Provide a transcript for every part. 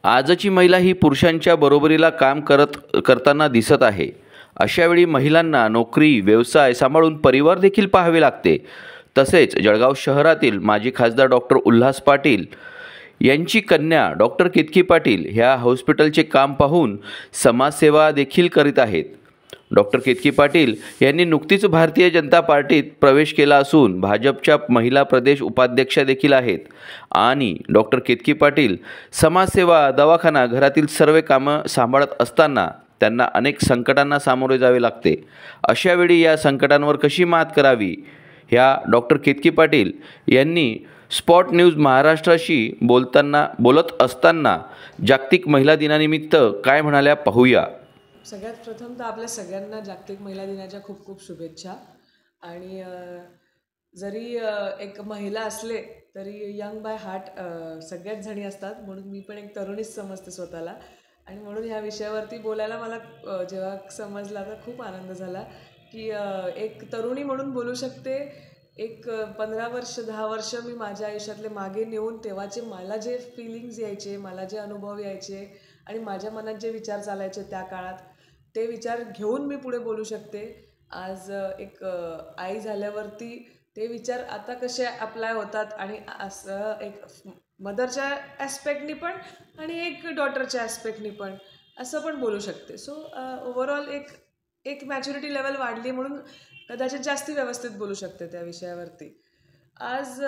आजची महिला ही पुरुषांच्या बरोबरीला काम करताना दिसत आहे. अशावेळी महिलांना नोकरी, व्यवसाय सांभाळून परिवार देखील पाहावे लागते. तसेच जळगाव शहरातील माजी खासदार डॉक्टर उल्हास पाटील यांची कन्या डॉक्टर केतकी पाटील ह्या हॉस्पिटलचे काम पाहून समाजसेवा देखील करीत आहेत. डॉक्टर केतकी पाटील यांनी नुकतीच भारतीय जनता पार्टीत प्रवेश केला असून भाजपच्या महिला प्रदेश उपाध्यक्षा देखील आहेत आणि डॉक्टर केतकी पाटील समाजसेवा, दवाखाना, घरातील सर्व कामं सांभाळत असताना त्यांना अनेक संकटांना सामोरे जावे लागते. अशावेळी या संकटांवर कशी मात करावी ह्या डॉक्टर केतकी पाटील यांनी स्पॉट न्यूज महाराष्ट्राशी बोलत असताना जागतिक महिला दिनानिमित्त काय म्हणाल्या पाहूया. सगळ्यात प्रथम तर आपल्या सगळ्यांना जागतिक महिला दिनाच्या खूप खूप शुभेच्छा. आणि जरी एक महिला असले तरी यंग बाय हार्ट सगळ्याच जणी असतात, म्हणून मी पण एक तरुणीच समजते स्वतःला. आणि म्हणून ह्या विषयावरती बोलायला मला जेव्हा समजला तर खूप आनंद झाला की एक तरुणी म्हणून बोलू शकते. एक 15 वर्ष 10 वर्ष मी माझ्या आयुष्यातले मागे नेऊन तेव्हाचे मला जे फिलिंग्स यायचे, मला जे अनुभव यायचे आणि माझ्या मनात जे विचार चालायचे त्या काळात, ते विचार घेऊन मी पुढे बोलू शकते. आज एक आई झाल्यावरती ते विचार आता कसे अप्लाय होतात आणि असं एक मदरच्या ॲस्पेक्टनी पण आणि एक डॉटरच्या ॲस्पेक्टनी पण असं पण बोलू शकते. सो ओव्हरऑल एक मॅच्युरिटी लेवल वाढली म्हणून कदाचित जास्ती व्यवस्थित बोलू शकते त्या विषयावरती. आज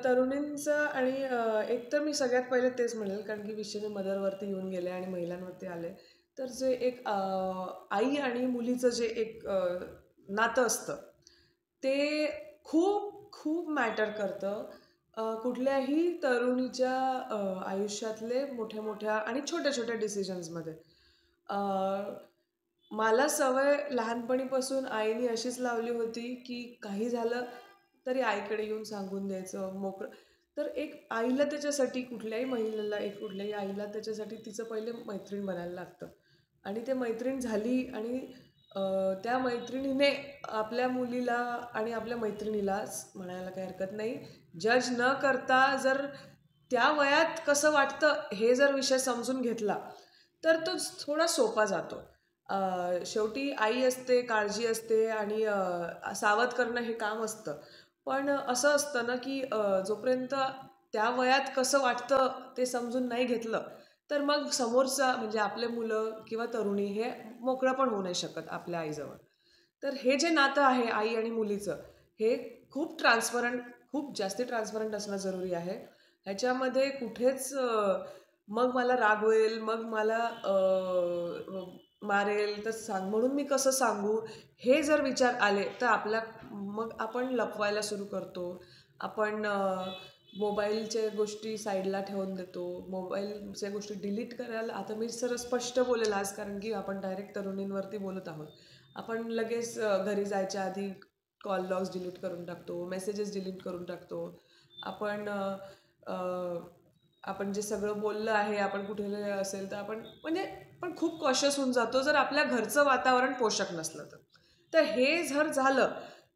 तरुणींचं आणि एक तर मी सगळ्यात पहिले तेच म्हणेल, कारण की विषय मी मदरवरती येऊन गेले आणि महिलांवरती आले, तर जे एक आई आणि मुलीचं जे एक नातं असतं ते खूप खूप मॅटर करतं कुठल्याही तरुणीच्या आयुष्यातले मोठ्या मोठ्या आणि छोट्या छोट्या डिसिजन्समध्ये. मला सवय लहानपणीपासून आईने अशीच लावली होती की काही झालं तरी आईकडे येऊन सांगून द्यायचं मोकळं. तर एक आईला त्याच्यासाठी, कुठल्याही महिलेला, एक कुठल्याही आईला त्याच्यासाठी तिचं पहिले मैत्रीण बनायला लागतं. आणि ते मैत्रीण झाली आणि त्या मैत्रिणीने आपल्या मुलीला आणि आपल्या मैत्रिणीलाच म्हणायला काही हरकत नाही, जज न करता जर त्या वयात कसं वाटतं हे जर विषय समजून घेतला तर तो थोडा सोपा जातो. शेवटी आई असते, काळजी असते आणि सावध करणं हे काम असतं. पण असं असतं ना की जोपर्यंत त्या वयात कसं वाटतं ते समजून नाही घेतलं तर मग समोरचा म्हणजे आपले मुलं किंवा तरुणी हे मोकळं पण होऊ नाही शकत आपल्या आईजवळ. तर हे जे नातं आहे आई आणि मुलीचं, हे खूप ट्रान्सपरंट, खूप जास्ती ट्रान्सपरंट असणं जरुरी आहे. ह्याच्यामध्ये कुठेच मग मला राग होईल, मग मला मारेल तर सांग म्हणून मी कसं सांगू, हे जर विचार आले तर मग आपण लपवायला सुरू करतो. आपण मोबाईलच्या गोष्टी साईडला ठेवून देतो, मोबाईलच्या गोष्टी डिलीट करायला. आता मी स्पष्ट बोलेल आज, कारण की आपण डायरेक्ट तरुणींवरती बोलत आहोत. आपण लगेच घरी जायच्या आधी कॉल लॉग्स डिलीट करून टाकतो, मेसेजेस डिलीट करून टाकतो. आपण आपण जे सगळं बोललं आहे, आपण कुठे असेल तर आपण म्हणजे पण खूप कॉशियस होऊन जातो जर आपल्या घरचं वातावरण पोषक नसलं तर. तर हे जर झालं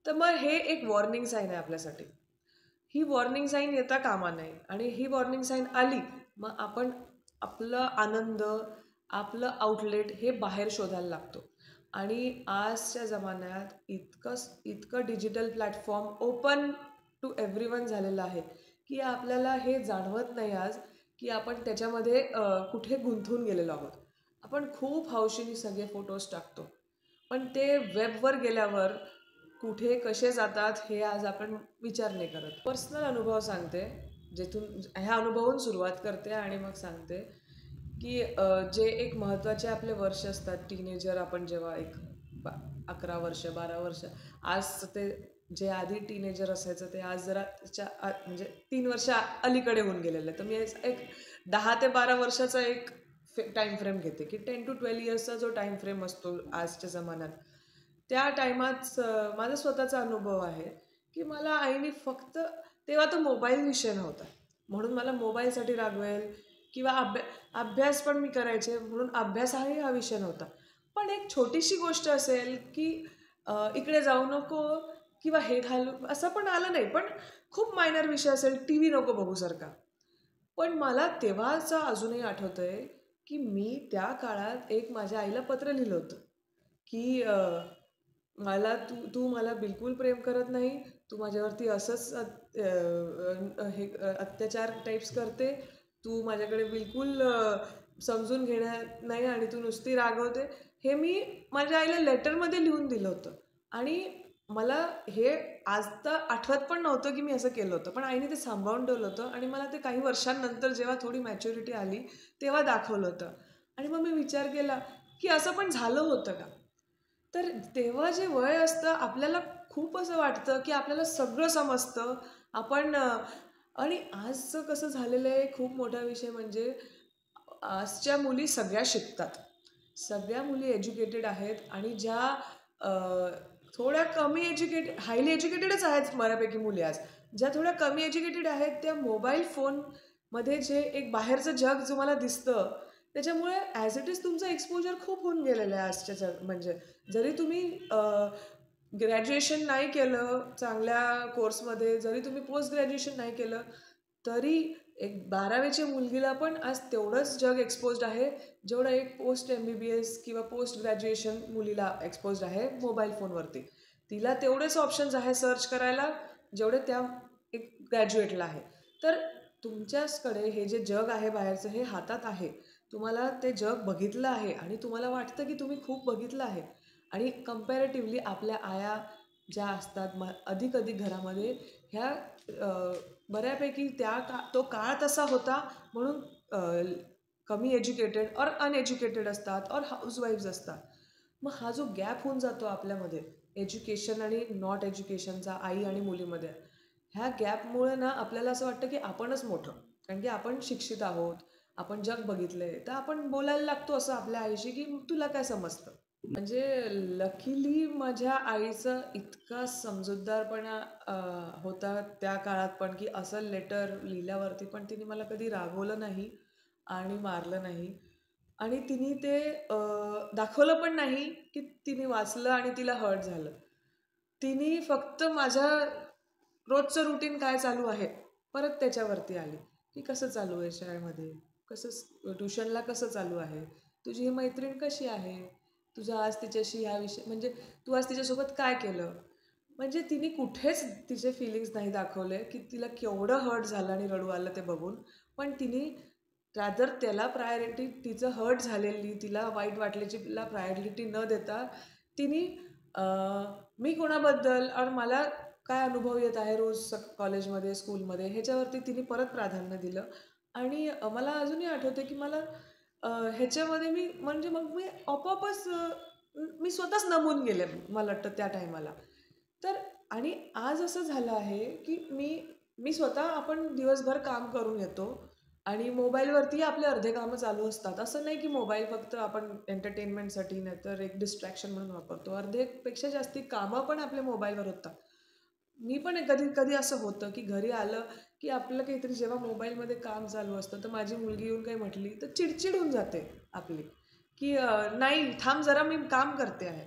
तर मग हे एक वॉर्निंग साईन आहे आपल्यासाठी. ही वॉर्निंग साईन येता कामा नये आणि ही वॉर्निंग साईन आली मग आपण आपलं आनंद, आपलं आउटलेट हे बाहेर शोधायला लागतो. आणि आजच्या जमान्यात इतकं digital platform open to everyone झालेलं आहे की आपल्याला हे जाणवत नाही आज की आपण त्याच्यामध्ये कुठे गुंतून गेलेलो आहोत. आपण खूप हौशीने सगळे फोटोज टाकतो, पण ते वेबवर गेल्यावर कुठे कसे जातात हे आज आपण विचार नाही करत. पर्सनल अनुभव सांगते, जेथून ह्या अनुभवून सुरुवात करते आणि मग सांगते की जे एक महत्त्वाचे आपले वर्ष असतात, टीनेजर आपण जेव्हा एक 11 वर्ष 12 वर्ष, आज ते जे आधी टीनेजर असायचं ते आज जरा त्याच्या म्हणजे 3 वर्ष अलीकडे होऊन गेलेलं आहे. तर मी एक 10 ते 12 वर्षाचा एक टाईम फ्रेम घेते की 10 to 12 इयर्सचा जो टाईम फ्रेम असतो आजच्या जमान्यात, त्या टायमात माझा स्वतःचा अनुभव आहे की मला आईने फक्त, तेव्हा तो मोबाईल विषय नव्हता म्हणून मला मोबाईलसाठी रागवेल किंवा अभ्यास पण मी करायचे म्हणून अभ्यासाही हा विषय नव्हता. पण एक छोटीशी गोष्ट असेल की इकडे जाऊ नको किंवा हे घालू, असं पण आलं नाही. पण खूप मायनर विषय असेल, टी व्ही नको बघू सारखा, पण मला तेव्हाचं अजूनही आठवतंय, की मी त्या काळात एक माझ्या आईला पत्र लिहिलं होतं, की मला तू तू मला बिलकुल प्रेम करत नाही. तू माझ्यावरती असंच अत्याचार टाइप्स करते. तू माझ्याकडे बिलकुल समजून घेणार नाही आणि तू नुसती रागवते. हे मी माझ्या आईला लेटरमध्ये लिहून दिलं होतं आणि मला हे आज तर आठवत पण नव्हतं, की मी असं केलं होतं. पण आईने ते सांभाळून ठेवलं होतं आणि मला ते काही वर्षांनंतर जेव्हा थोडी मॅच्युरिटी आली, तेव्हा दाखवलं होतं. आणि मग मी विचार केला, की असं पण झालं होतं का? तर तेव्हा जे वय असतं आपल्याला खूप असं वाटतं, की आपल्याला सगळं समजतं. आपण आणि आजचं कसं झालेलं आहे खूप मोठा विषय म्हणजे आजच्या मुली सगळ्या शिकतात. सगळ्या मुली एज्युकेटेड आहेत आणि ज्या अ, थोड्या कमी हायली एज्युकेटेडच आहेत बऱ्यापैकी मुली आज. ज्या थोड्या कमी एज्युकेटेड आहेत त्या मोबाईल फोनमध्ये जे एक बाहेरचं जग तुम्हाला दिसतं, त्याच्यामुळे ॲज इट इज तुमचं एक्सपोजर खूप होऊन गेलेलं आहे आजच्या म्हणजे जरी तुम्ही ग्रॅज्युएशन नाही केलं चांगल्या कोर्समध्ये, जरी तुम्ही पोस्ट ग्रॅज्युएशन नाही केलं, तरी एक 12वीच्या मुलगीला पण आज तेवढंच जग एक्सपोज्ड आहे, जेवढं एक पोस्ट MBBS किंवा पोस्ट ग्रॅज्युएशन मुलीला एक्सपोज्ड आहे मोबाईल फोनवरती. तिला तेवढेच ऑप्शन्स आहे सर्च करायला, जेवढे त्या एक ग्रॅज्युएटला आहे. तर तुमच्याचकडे हे जे जग आहे बाहेरचं हे हातात आहे. तुम्हाला ते जग बघितलं आहे आणि तुम्हाला वाटतं की तुम्ही खूप बघितलं आहे आणि कंपॅरेटिव्हली आपल्या आया ज्या असतात अधिक अधिक घरामध्ये ह्या बऱ्यापैकी तो काळ तसा होता म्हणून कमी एज्युकेटेड और अनएज्युकेटेड असतात और हाऊसवाईफ्स असतात. मग हा जो गॅप होऊन जातो आपल्यामध्ये एज्युकेशन आणि नॉट एज्युकेशनचा आई आणि मुलीमध्ये, ह्या गॅपमुळे ना आपल्याला असं वाटतं की आपणच मोठं, कारण की आपण शिक्षित आहोत, आपण जग बघितलंय, तर आपण बोलायला लागतो असं आपल्या आईशी की तुला काय समजतं. म्हणजे लकीली माझ्या आईचा इतका समजूतदारपणा होता त्या काळात पण, की असं लेटर लिहिल्यावरती पण तिने मला कधी रागवलं नाही आणि मारलं नाही. आणि तिने ते दाखवलं पण नाही, की तिने वाचलं आणि तिला हर्ट झालं. तिने फक्त माझ्या रोजचं रुटीन काय चालू आहे, परत त्याच्यावरती आली, की कसं चालू आहे शाळेमध्ये, ट्युशनला कसं चालू आहे, तुझी ही मैत्रीण कशी आहे, तुझं आज तिच्याशी ह्या विषय म्हणजे तू आज तिच्यासोबत काय केलं. म्हणजे तिने कुठेच तिचे फिलिंग्स नाही दाखवले, की तिला केवढं हर्ट झालं आणि रडू आलं ते बघून. पण तिने रादर त्याला प्रायोरिटी, तिचं हर्ट झालेली, तिला वाईट वाटल्याची प्रायोरिटी न देता तिने मी कोणाबद्दल आणि मला काय अनुभव येत आहे रोज कॉलेजमध्ये, स्कूलमध्ये ह्याच्यावरती तिने परत प्राधान्य दिलं. आणि मला अजूनही आठवतं, की मला ह्याच्यामध्ये म्हणजे मग मी आपोआपच मी स्वतःच नमून गेले मला वाटतं त्या टायमाला. तर आणि आज असं झालं आहे, की मी मी स्वतः आपण दिवसभर काम करून येतो आणि मोबाईलवरती आपले अर्धे कामं चालू असतात. असं नाही, की मोबाईल फक्त आपण एंटरटेनमेंटसाठी नाहीतर एक डिस्ट्रॅक्शन म्हणून वापरतो. अर्धेपेक्षा जास्ती कामं पण आपल्या मोबाईलवर होतात. मी पण कधी-कधी असं होतं, की घरी आलं, की आपलं काहीतरी जेव्हा मोबाईलमध्ये काम चालू असतं, तर माझी मुलगी येऊन काही म्हटली, तर चिडचिड होऊन जाते आपली, की "नाही, थांब जरा मी काम करते आहे."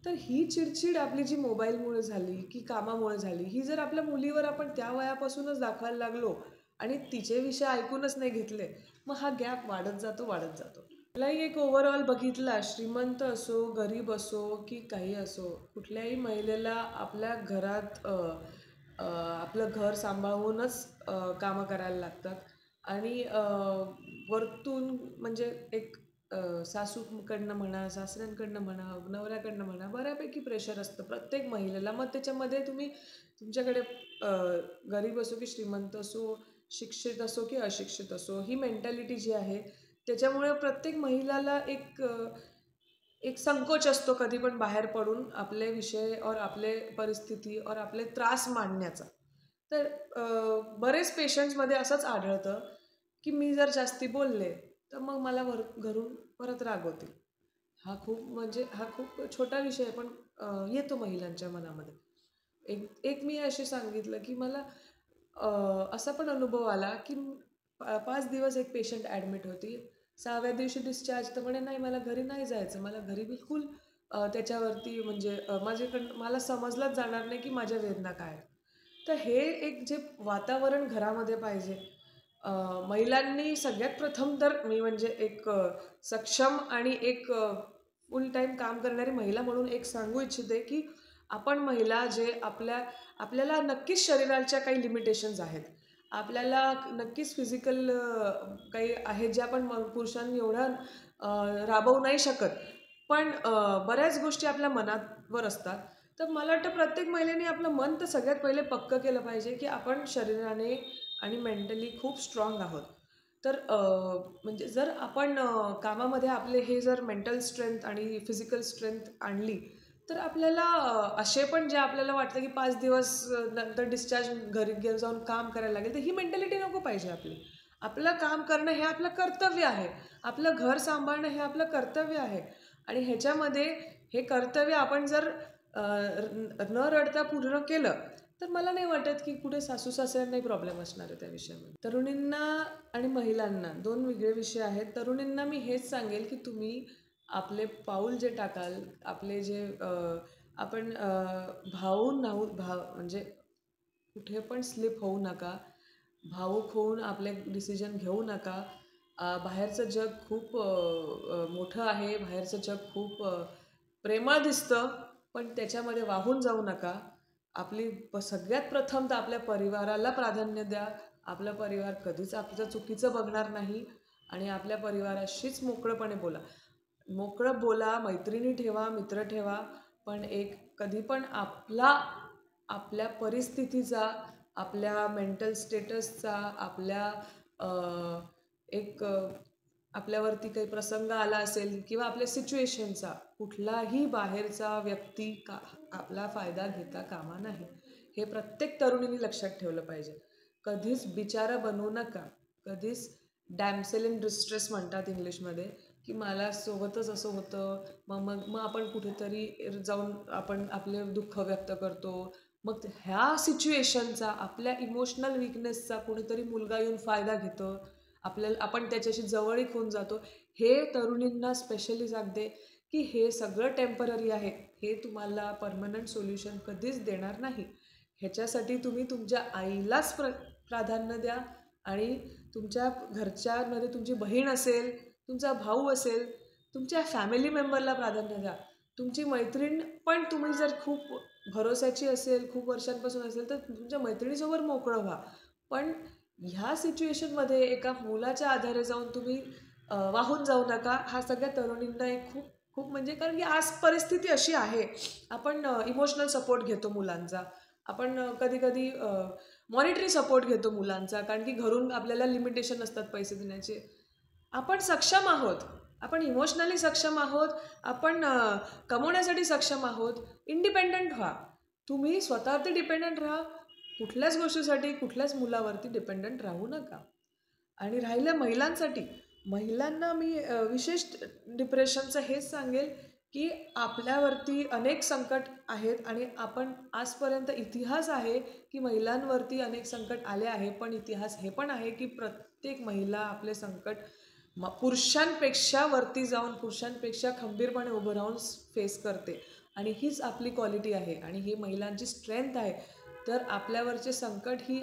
तर ही चिडचिड आपली जी मोबाईलमुळे झाली, की कामामुळे झाली, ही जर आपल्या मुलीवर आपण त्या वयापासूनच दाखवायला लागलो आणि तिचे विषय ऐकूनच नाही घेतले, मग हा गॅप वाढत जातो, वाढत जातो. मलाही एक ओव्हरऑल बघितला, श्रीमंत असो, गरीब असो, की काही असो, कुठल्याही महिलेला आपल्या घरात आपलं घर सांभाळूनच कामं करायला लागतात आणि वरतून म्हणजे एक सासूकडनं म्हणा, सासऱ्यांकडनं म्हणा, नवऱ्याकडनं म्हणा, बऱ्यापैकी प्रेशर असतं प्रत्येक महिलेला. मग त्याच्यामध्ये तुमच्याकडे अ, गरीब असो की श्रीमंत असो, शिक्षित असो की अशिक्षित असो, ही मेंटॅलिटी जी आहे, त्याच्यामुळे प्रत्येक महिलाला एक संकोच असतो कधी पण बाहेर पडून आपले विषय और आपले परिस्थिती और आपले त्रास मांडण्याचा. तर बरेच पेशंट्समध्ये असंच आढळतं, की मी जर जास्ती बोलले, तर मग मला घरून परत रागवतील. हा खूप छोटा विषय आहे, पण येतो महिलांच्या मनामध्ये. एक एक मी असे सांगितलं, की मला असा पण अनुभव आला, की 5 दिवस एक पेशंट ॲडमिट होती. 6व्या दिवशी डिस्चार्ज तर म्हणे, "नाही, मला घरी नाही जायचं. मला घरी बिलकुल त्याच्यावरती म्हणजे माझ्याकडनं मला समजलंच जाणार नाही, की माझ्या वेदना काय आहेत." तर हे एक जे वातावरण घरामध्ये पाहिजे महिलांनी सगळ्यात प्रथम तर मी म्हणजे एक सक्षम आणि एक फुल टाईम काम करणारी महिला म्हणून एक सांगू इच्छिते की आपण महिला जे आपल्याला नक्कीच शरीराच्या काही लिमिटेशन्स आहेत. आपल्याला नक्कीच फिजिकल काही आहेत जे आपण पुरुषांनी एवढं राबवू नाही शकत. पण बऱ्याच गोष्टी आपल्या मनावर असतात. तर मला वाटतं प्रत्येक महिलेने आपलं मन तर सगळ्यात पहिले पक्कं केलं पाहिजे की आपण शरीराने आणि मेंटली खूप स्ट्रॉंग आहोत. तर म्हणजे जर आपण कामामध्ये आपले हे जर मेंटल स्ट्रेंथ आणि फिजिकल स्ट्रेंथ आणली, तर आपल्याला असे पण जे आपल्याला वाटतं की 5 दिवस नंतर डिस्चार्ज घरी जाऊन काम करायला लागेल, तर ही मेंटॅलिटी नको पाहिजे आपली. आपलं काम करणं हे आपलं कर्तव्य आहे. आपलं घर सांभाळणं हे आपलं कर्तव्य आहे. आणि ह्याच्यामध्ये हे कर्तव्य आपण जर न रडता पूर्ण केलं, तर मला नाही वाटत की कुठे सासू-सासऱ्यांनाही प्रॉब्लेम असणार आहे त्या विषयामध्ये. तरुणींना आणि महिलांना 2 वेगळे विषय आहेत. तरुणींना मी हेच सांगेल की तुम्ही आपले पाऊल जे टाकाल, आपले जे आपण म्हणजे कुठे पण स्लिप होऊ नका. भावूक होऊन आपले डिसिजन घेऊ नका. बाहेरचं जग खूप मोठं आहे. बाहेरचं जग खूप प्रेमळ दिसतं, पण त्याच्यामध्ये वाहून जाऊ नका. सगळ्यात प्रथम तर आपल्या परिवाराला प्राधान्य द्या. आपला परिवार कधीच आपलं चुकीचं बघणार नाही आणि आपल्या परिवाराशीच मोकळेपणे बोला. मोकळं बोला, मैत्रिणी ठेवा, मित्र ठेवा, पण कधी पण आपल्या परिस्थितीचा, आपल्या मेंटल स्टेटसचा, आपल्यावरती काही प्रसंग आला असेल किंवा आपल्या सिच्युएशनचा कुठलाही बाहेरचा व्यक्ती आपला फायदा घेता कामा नाही. हे प्रत्येक तरुणीने लक्षात ठेवलं पाहिजे. कधीच बिचारा बनवू नका. कधीच डॅम्सेल इन डिस्ट्रेस म्हणतात इंग्लिशमध्ये, की मला सोबतच असं होतं, मग आपण कुठेतरी जाऊन आपण आपले दुःख व्यक्त करतो. मग ह्या सिच्युएशनचा, आपल्या इमोशनल विकनेसचा कोणीतरी मुलगा येऊन फायदा घेतं. आपण त्याच्याशी जवळीक होऊन जातो. हे तरुणींना स्पेशली सांगते की हे सगळं टेम्पररी आहे. हे तुम्हाला परमनंट सोल्युशन कधीच देणार नाही. ह्याच्यासाठी तुम्ही तुमच्या आईलाच प्राधान्य द्या आणि तुमच्या घरच्यांमध्ये तुमची बहीण असेल, तुमचा भाऊ असेल, तुमच्या फॅमिली मेंबरला प्राधान्य द्या. तुमची मैत्रीण पण तुम्ही जर खूप भरोश्याची असेल, खूप वर्षांपासून असेल, तर तुमच्या मैत्रिणीसोबत मोकळं व्हा. पण ह्या सिच्युएशनमध्ये एका मुलाच्या आधारे जाऊन तुम्ही वाहून जाऊ नका. हा सगळ्या तरुणींना एक खूप खूप म्हणजे कारण की आज परिस्थिती अशी आहे. आपण इमोशनल सपोर्ट घेतो मुलांचा. आपण कधी-कधी मॉनिटरी सपोर्ट घेतो मुलांचा, कारण की घरून आपल्याला लिमिटेशन असतात पैसे देण्याचे. आपण सक्षम आहोत. आपण इमोशनली सक्षम आहोत. आपण कमवण्यासाठी सक्षम आहोत. इंडिपेंडंट व्हा. तुम्ही स्वतःवरती डिपेंडंट राहा. कुठल्याच गोष्टीसाठी, कुठल्याच मुलावरती डिपेंडंट राहू नका. आणि राहिलं महिलांसाठी, महिलांना मी विशेष डिप्रेशनचं हेच सांगेल, की आपल्यावरती अनेक संकट आहेत आणि आपण आजपर्यंत इतिहास आहे, की महिलांवरती अनेक संकट आले आहे. पण इतिहास हे पण आहे, की प्रत्येक महिला आपले संकट पुरुषांपेक्षा वरती जाऊन, पुरुषांपेक्षा खंबीरपणे उभं राहून फेस करते. आणि हीच आपली क्वालिटी आहे आणि ही महिलांची स्ट्रेंथ आहे. तर आपल्यावरचे संकट ही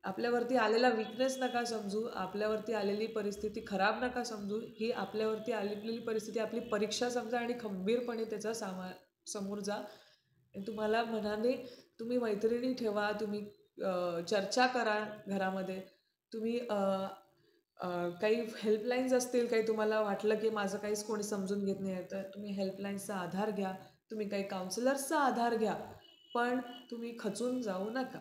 आपल्यावरती आलेला वीकनेस नका समजू. आपल्यावरती आलेली परिस्थिती खराब नका समजू. ही आपल्यावरती आलेली परिस्थिती आपली परीक्षा समजा आणि खंबीरपणे त्याचा समोर जा. तुम्हाला मनाने तुम्ही मैत्रिणी ठेवा, तुम्ही चर्चा करा घरामध्ये. तुम्ही काही हेल्पलाईन्स असतील, काही तुम्हाला वाटलं की माझं काहीच कोणी समजून घेत नाही आहे, तर तुम्ही हेल्पलाईन्सचा आधार घ्या. तुम्ही काही काउन्सिलर्सचा आधार घ्या. पण तुम्ही खचून जाऊ नका.